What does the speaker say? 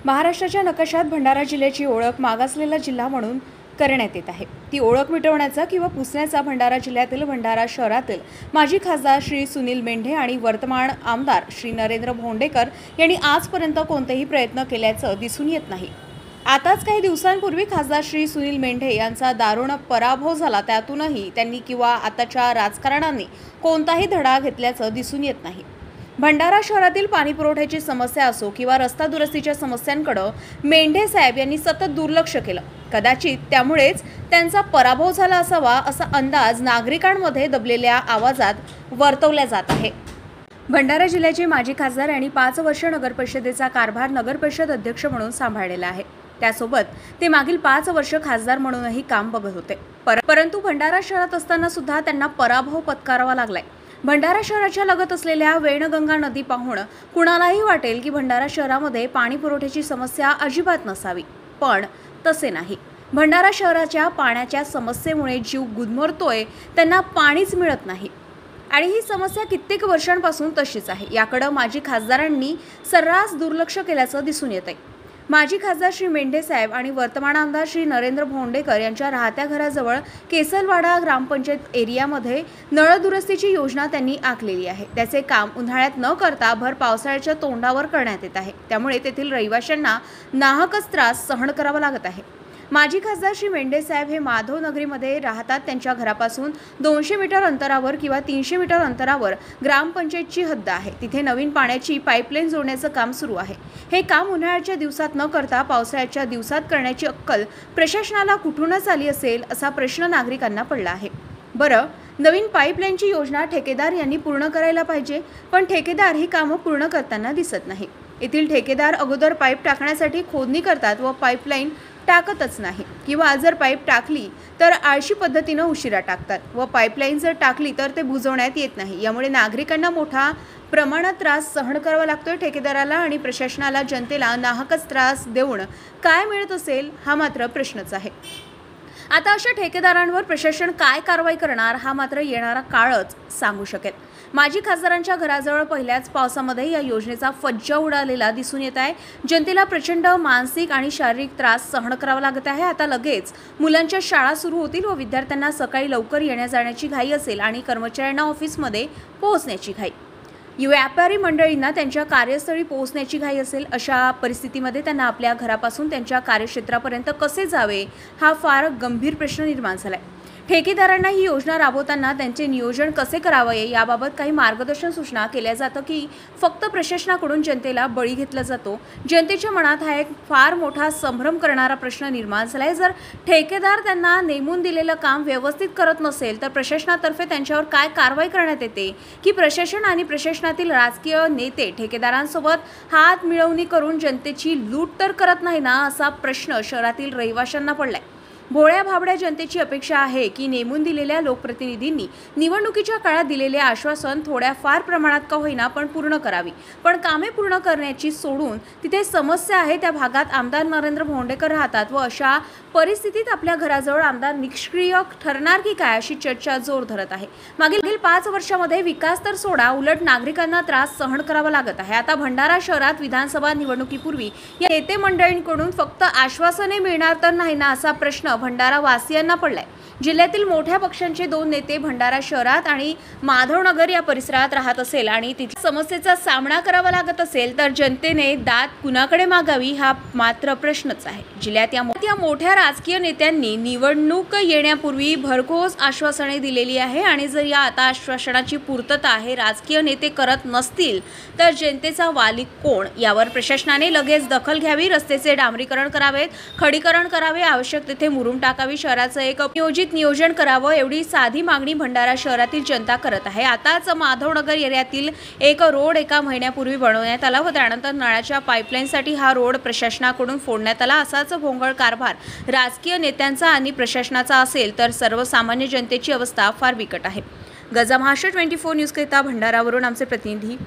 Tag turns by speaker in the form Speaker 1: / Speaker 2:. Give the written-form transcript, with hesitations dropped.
Speaker 1: महाराष्ट्राच्या नकाशात भंडारा जिल्ह्याची ओळख मागासलेला जिल्हा म्हणून करण्यात येत आहे। ती ओळख मिटवण्याचा किंवा पुसण्याचा भंडारा जिल्ह्यातील भंडारा शहरातील माजी खासदार श्री सुनील मेंढे आणि वर्तमान आमदार श्री नरेंद्र भोंडेकर यांनी आजपर्यंत कोणतेही प्रयत्न केल्याचं दिसून येत नाही। आताच काही दिवसांपूर्वी खासदार श्री सुनील मेंढे यांचा दारुण पराभव झाला, त्यातूनही त्यांनी किंवा आताच्या राजकारण्यांनी कोणताही धडा घेतल्याचं दिसून येत नाही। भंडारा शहरातील पाणी पुरवठ्याची समस्या असो किंवा रस्ता दुरुस्तीच्या समस्यांकडे मेंढे साहेब यांनी सतत दुर्लक्ष केलं। कदाचित त्यामुळेच त्यांचा पराभव झाला असावा असा अंदाज नागरिकांमध्ये दबलेल्या आवाजात वर्तवला जात आहे। भंडारा जिल्ह्याचे माजी खासदार आणि 5 वर्ष नगरपरिषदेचा कारभार नगरपरिषद अध्यक्ष म्हणून सांभाळलेला आहे। त्यासोबत ते मागील 5 वर्ष खासदार म्हणूनही काम बघत होते। परंतु भंडारा शहरात असताना सुद्धा त्यांना पराभव पत्करावा लागलाय। भंडारा शहराच्या लगत असलेल्या वेणगंगा नदी पाहून कुणालाही वाटेल की भंडारा शहरामध्ये पाणी पुरवठ्याची समस्या अजिबात नसावी, पण तसे नाही। भंडारा शहराच्या पाण्याच्या समस्येमुळे जीव गुदमरतोय, त्यांना पाणीच मिळत नाही आणि ही समस्या कित्येक वर्षांपासून तशीच आहे। याकडे माजी खासदारांनी सर्रास दुर्लक्ष केल्याचं दिसून येतंय। माजी खासदार श्री मेंढे साहेब आणि वर्तमान आमदार श्री नरेंद्र भोंडेकर यांच्या राहत्या घराजवळ केसलवाडा ग्रामपंचायत एरियामध्ये नळ दुरुस्तीची योजना त्यांनी आखलेली आहे। त्याचे काम उन्हाळ्यात न करता भर पावसाळ्याच्या तोंडावर करण्यात येत आहे। त्यामुळे तेथील रहिवाशांना नाहकच त्रास सहन करावा लागत आहे। माजी खासदार श्री मेंढे साहेब हे माधव नगरीमध्ये राहतात। त्यांच्या घरापासून 200 मीटर अंतरावर किंवा 300 मीटर अंतरावर ग्रामपंचायतची हद्द आहे। तिथे नवीन पाण्याची पाईपलाईन जोडण्याचं काम सुरू आहे। हे काम उन्हाळ्याच्या दिवसात न करता पावसाळ्याच्या दिवसात करण्याची अक्कल प्रशासनाला कुठूनच आली असेल असा प्रश्न नागरिकांना पडला आहे। बरं, नवीन पाईपलाईनची योजना ठेकेदार यांनी पूर्ण करायला पाहिजे, पण ठेकेदार ही कामं पूर्ण करताना दिसत नाही। येथील ठेकेदार अगोदर पाईप टाकण्यासाठी खोदणी करतात व पाईपलाईन टाकतच नाही, किंवा जर पाईप टाकली तर आळशी पद्धतीने उशिरा टाकतात व पाईपलाईन जर टाकली तर ते बुजवण्यात येत नाही। यामुळे नागरिकांना मोठा प्रमाणात त्रास सहन करावा लागतोय। ठेकेदाराला आणि प्रशासनाला जनतेला नाहकच त्रास देऊन काय मिळत असेल हा मात्र प्रश्नच आहे। आता अशा ठेकेदारांवर प्रशासन काय कारवाई करणार हा मात्र येणारा काळच सांगू शकेल। माजी खासदारांच्या घराजवळ पहिल्याच पावसामध्ये या योजनेचा फज्जा उडालेला दिसून येत आहे। जनतेला प्रचंड मानसिक आणि शारीरिक त्रास सहन करावा लागत आहे। आता लगेच मुलांच्या शाळा सुरू होतील व विद्यार्थ्यांना सकाळी लवकर येण्या-जाण्याची घाई असेल आणि कर्मचाऱ्यांना ऑफिसमध्ये पोहोचण्याची घाई, व्यापारी मंडळींना त्यांच्या कार्यस्थळी पोहोचण्याची घाई असेल। अशा परिस्थितीमध्ये त्यांना आपल्या घरापासून त्यांच्या कार्यक्षेत्रापर्यंत कसे जावे हा फार गंभीर प्रश्न निर्माण झालाय। ठेकेदारांना ही योजना राबवताना त्यांचे नियोजन कसे करावे याबाबत काही मार्गदर्शन सूचना केल्या जातं की फक्त प्रशासनाकडून जनतेला बळी घेतला जातो। जनतेच्या मनात हा एक फार मोठा संभ्रम करणारा प्रश्न निर्माण झालाय। जर ठेकेदार त्यांना नेमून दिलेलं काम व्यवस्थित करत नसेल तर प्रशासनातर्फे त्यांच्यावर काय कारवाई करण्यात येते की प्रशासन आणि प्रशासनातील राजकीय नेते ठेकेदारांसोबत हात मिळवणी करून जनतेची लूट तर करत नाही ना, असा प्रश्न शहरातील रहिवाशांना पडलाय। भोळ्या भाबड्या जनतेची अपेक्षा आहे की नेमून दिलेल्या लोकप्रतिनिधींनी निवडणुकीच्या काळात दिलेले आश्वासन थोड्या फार प्रमाणात का होईना पण पूर्ण करावी, पण कामे पूर्ण करण्याची सोडून तिथे समस्या आहे त्या भागात आमदार नरेंद्र भोंडेकर राहतात व अशा परिस्थितीत आपल्या घराजवळ आमदार निष्क्रिय ठरणार की काय अशी चर्चा जोर धरत आहे। मागील 5 वर्षामध्ये विकास तर सोडा, उलट नागरिकांना त्रास सहन करावा लागत आहे। आता भंडारा शहरात विधानसभा निवडणुकीपूर्वी या नेते मंडळींकडून फक्त आश्वासने मिळणार तर नाही ना असा प्रश्न भंडारा वासियांना पडलाय। जिल्ह्यातील मोठ्या पक्षांचे 2 नेते भंडारा शहरात आणि माधवनगर या परिसरात राहत असेल आणि तिथे समस्येचा सामना करावा लागत असेल तर जनतेने दाद कुणाकडे मागावी हा मात्र प्रश्नच आहे। जिल्ह्यात या मोठ्या राजकीय नेत्यांनी निवडणूक येण्यापूर्वी भरघोस आश्वासने दिलेली आहे आणि जर या आता आश्वासनाची पूर्तता हे राजकीय नेते करत नसतील तर जनतेचा वाली कोण यावर प्रशासनाने लगेच दखल घ्यावी। रस्त्याचे डांबरीकरण करावेत, खडीकरण करावे, आवश्यक तेथे मुरुम टाकावी, शहराचं एक नियोजन करावं एवढी साधी मागणी भंडारा शहरातील जनता करत आहे। आताच माधवनगर एरियातील एक रोड एका महिन्यापूर्वी बनवण्यात आला व त्यानंतर नळाच्या पाईपलाईनसाठी हा रोड प्रशासनाकडून फोडण्यात आला। असाच भोंगळ कारभार राजकीय नेत्यांचा आणि प्रशासनाचा असेल तर सर्वसामान्य जनतेची अवस्था फार बिकट आहे। गजा महाराष्ट्र 24 न्यूज करिता भंडारावरून आमचे प्रतिनिधी